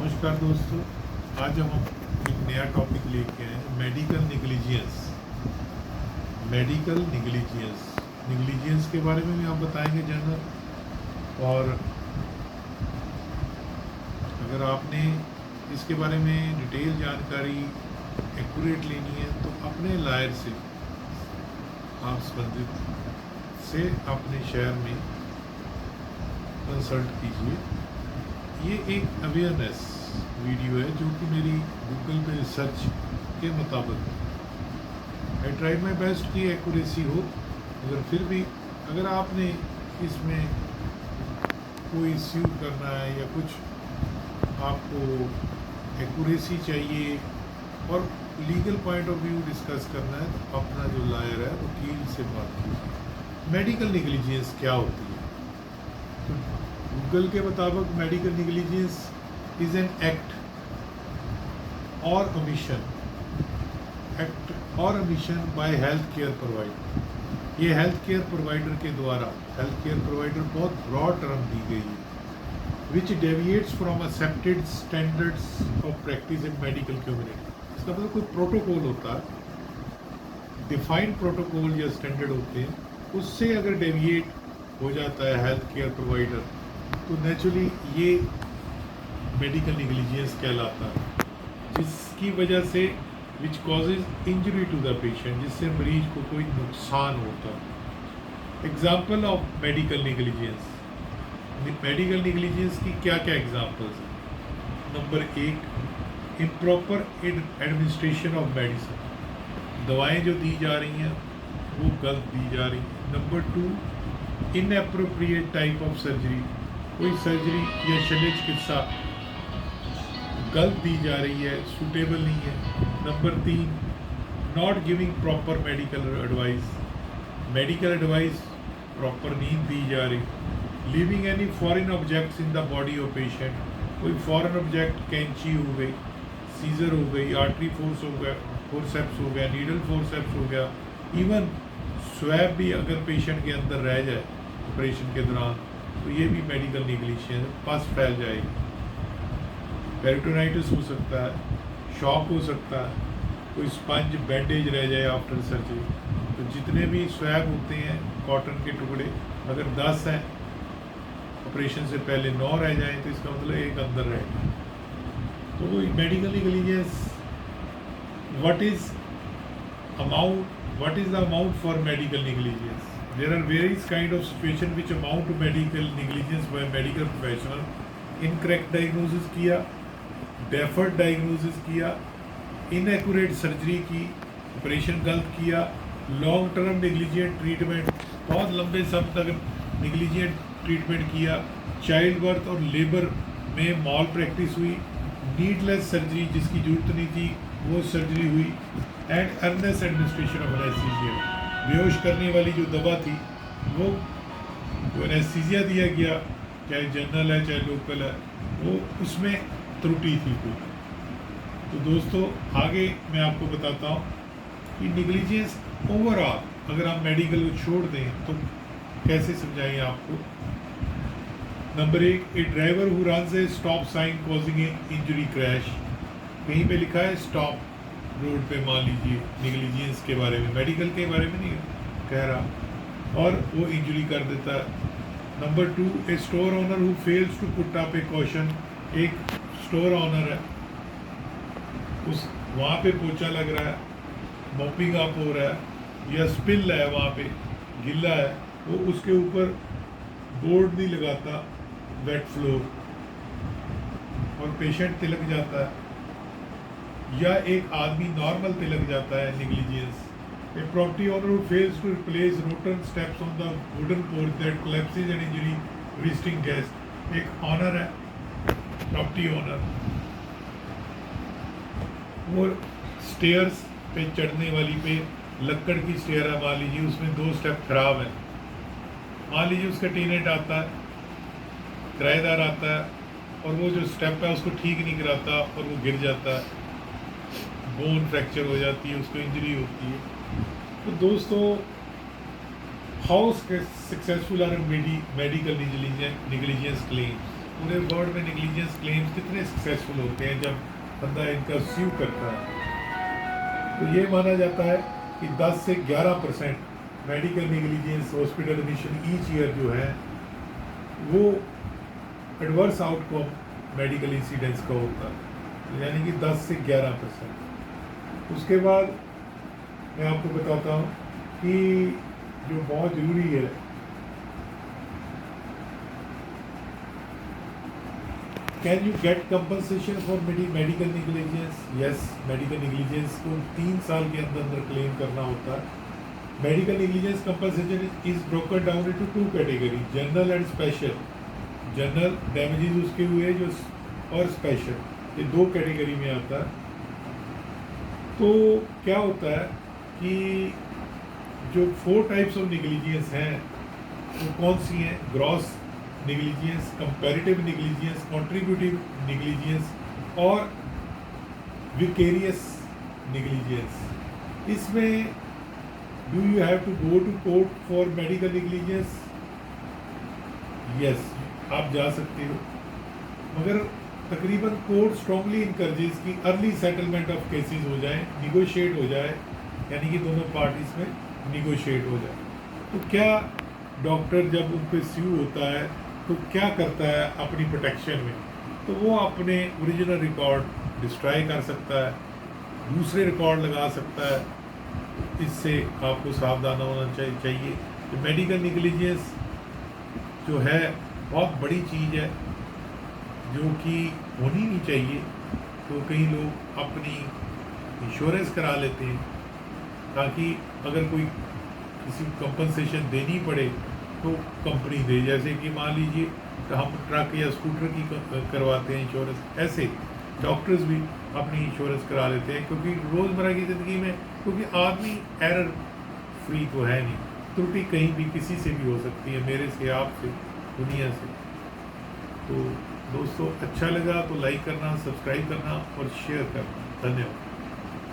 नमस्कार दोस्तों, आज हम एक नया टॉपिक लेके आए हैं मेडिकल नेग्लिजियंस। मेडिकल नेग्लिजियंस के बारे में भी आप बताएंगे जनरल, और अगर आपने इसके बारे में डिटेल जानकारी एक्यूरेट लेनी है तो अपने लायर से आप संबंधित से अपने शहर में कंसल्ट कीजिए। ये एक अवेयरनेस वीडियो है जो कि मेरी गूगल पे रिसर्च के मुताबिक है। आई ट्राई माई बेस्ट कि एक्यूरेसी हो, मगर फिर भी अगर आपने इसमें कोई इश्यू करना है या कुछ आपको एक्यूरेसी चाहिए और legal point of view discuss करना है तो अपना जो लॉयर है वकील से बात कीजिए। मेडिकल नेग्लिजियंस क्या होती है? गूगल के मुताबिक medical negligence is an act or omission by health care provider. ये हेल्थ केयर प्रोवाइडर के द्वारा, हेल्थ केयर प्रोवाइडर बहुत ब्रॉड टर्म दी गई है, which deviates from accepted standards of practice in medical community. इसका मतलब कोई प्रोटोकॉल होता है, डिफाइंड प्रोटोकॉल या स्टैंडर्ड होते हैं, उससे अगर डेविएट हो जाता है हेल्थ केयर प्रोवाइडर तो नेचुरली ये मेडिकल नेग्लिजियंस कहलाता है, जिसकी वजह से which causes injury to the patient, जिससे मरीज को कोई नुकसान होता है। Example of medical negligence, medical negligence की क्या क्या एग्जाम्पल्स हैं? Number 1, improper administration of medicine. दवाएं जो दी जा रही हैं वो गलत दी जा रही हैं। Number 2, inappropriate type of surgery, कोई सर्जरी या शल्य चिकित्सा गलत दी जा रही है, सूटेबल नहीं है। Number 3, not giving proper medical advice, medical advice proper नहीं दी जा रही। Leaving any foreign objects in the body of patient, कोई फॉरेन ऑब्जेक्ट कैंची हो गई, सीजर हो गई, आर्टरी फोर्सेप्स हो गया, नीडल फोर्सेप्स हो गया, इवन स्वैब भी अगर पेशेंट के अंदर रह जाए ऑपरेशन के दौरान तो ये भी मेडिकल नेग्लिजियंस, पस फैल जाएगी, पेरिटोनाइटिस हो सकता है, शॉक हो सकता है, कोई स्पंज बैंडेज रह जाए आफ्टर सर्जरी। तो जितने भी स्वैब होते हैं कॉटन के टुकड़े, अगर 10 हैं ऑपरेशन से पहले 9 रह जाएं तो इसका मतलब एक अंदर रह गया। तो वो medical negligence, what is the amount for medical negligence? There are various kind of situation which amount to medical negligence by medical professional. Incorrect diagnosis किया, deferred diagnosis किया, inaccurate surgery की, ऑपरेशन गलत किया, लॉन्ग टर्म negligent ट्रीटमेंट, बहुत लंबे समय तक negligent treatment किया, चाइल्ड बर्थ और लेबर में मॉल प्रैक्टिस हुई, नीडलेस सर्जरी जिसकी जरूरत नहीं थी वो सर्जरी हुई, एंड अर्नेस एडमिनिस्ट्रेशन ऑफ एनेस्थीसिया, बेहोश करने वाली जो दवा थी वो एनेस्थीसिया दिया गया, चाहे जनरल है चाहे लोकल है, वो उसमें त्रुटि थी कोई। तो दोस्तों आगे मैं आपको बताता हूँ कि नेग्लिजियंस ओवरऑल अगर आप मेडिकल को छोड़ दें तो कैसे समझाएं आपको। Number 1, a driver who runs a stop sign causing a injury crash, कहीं पे लिखा है स्टॉप रोड पे, मान लीजिए नेग्लिजियंस के बारे में, मेडिकल के बारे में नहीं कह रहा, और वो इंजरी कर देता है। Number 2, a store owner who fails to put up a caution, एक स्टोर ओनर है, उस वहाँ पे पोछा लग रहा है, मॉपिंग अप हो रहा है या स्पिल है वहाँ पे गिल्ला है, वो उसके ऊपर बोर्ड नहीं लगाता, वेट फ्लोर, और पेशेंट तिलक जाता है या एक आदमी नॉर्मल तिलक जाता है, negligence. A property owner who fails to replace rotten steps on the wooden porch that collapses and injury visiting guest, एक ऑनर है प्रॉपर्टी ओनर, वो स्टेयर्स पे चढ़ने वाली पे लक्कड़ की स्टेयर है, मान लीजिए उसमें 2 स्टेप खराब है, मान लीजिए उसका टेनेंट आता है, किराएदार आता है और वो जो स्टेप है उसको ठीक नहीं कराता और वो गिर जाता है, बोन फ्रैक्चर हो जाती है, उसको इंजरी होती है। तो दोस्तों how successful are medical negligence claims, पूरे वर्ल्ड में नेग्लिजेंस क्लेम्स कितने सक्सेसफुल होते हैं जब बंदा इनका स्यू करता है। तो ये माना जाता है कि 10 से 11% medical negligence hospital admission each year जो है वो एडवर्स आउटकम मेडिकल इंसिडेंट्स का होता है, यानी कि 10 से 11%। उसके बाद मैं आपको बताता हूँ कि जो बहुत ज़रूरी है, can you get compensation for medical negligence? Yes, medical negligence को 3 साल के अंदर अंदर क्लेम करना होता है। Medical negligence compensation is broken down into 2 category, general and special. General damages उसके हुए जो और स्पेशल, ये 2 कैटेगरी में आता है। तो क्या होता है कि जो 4 टाइप्स ऑफ नेग्लिजेंस हैं वो कौन सी हैं? Gross negligence, comparative negligence, contributory negligence और विकेरियस नेग्लिजेंस। इसमें do you have to go to court for medical negligence? Yes, आप जा सकते हो, मगर तकरीबन कोर्ट स्ट्रांगली इनकरेजेस कि अर्ली सेटलमेंट ऑफ केसेस हो जाए, निगोशिएट हो जाए, यानी कि दोनों पार्टीज में निगोशिएट हो जाए। तो क्या डॉक्टर जब उन पर स्यू होता है तो क्या करता है अपनी प्रोटेक्शन में? तो वो अपने ओरिजिनल रिकॉर्ड डिस्ट्रॉय कर सकता है, दूसरे रिकॉर्ड लगा सकता है। इससे आपको सावधान होना चाहिए कि मेडिकल नेग्लिजेंस जो है बहुत बड़ी चीज़ है जो कि होनी नहीं चाहिए। तो कई लोग अपनी इंश्योरेंस करा लेते हैं ताकि अगर कोई किसी को कंपनसेशन देनी पड़े तो कंपनी दे। जैसे कि मान लीजिए तो हम ट्रक या स्कूटर की करवाते हैं इंश्योरेंस, ऐसे डॉक्टर्स भी अपनी इंश्योरेंस करा लेते हैं, क्योंकि रोज़मर्रा की ज़िंदगी में, क्योंकि आदमी एरर फ्री तो है नहीं, त्रुटि कहीं भी किसी से भी हो सकती है, मेरे से, आपसे, दुनिया से। तो दोस्तों अच्छा लगा तो लाइक करना, सब्सक्राइब करना और शेयर करना। धन्यवाद।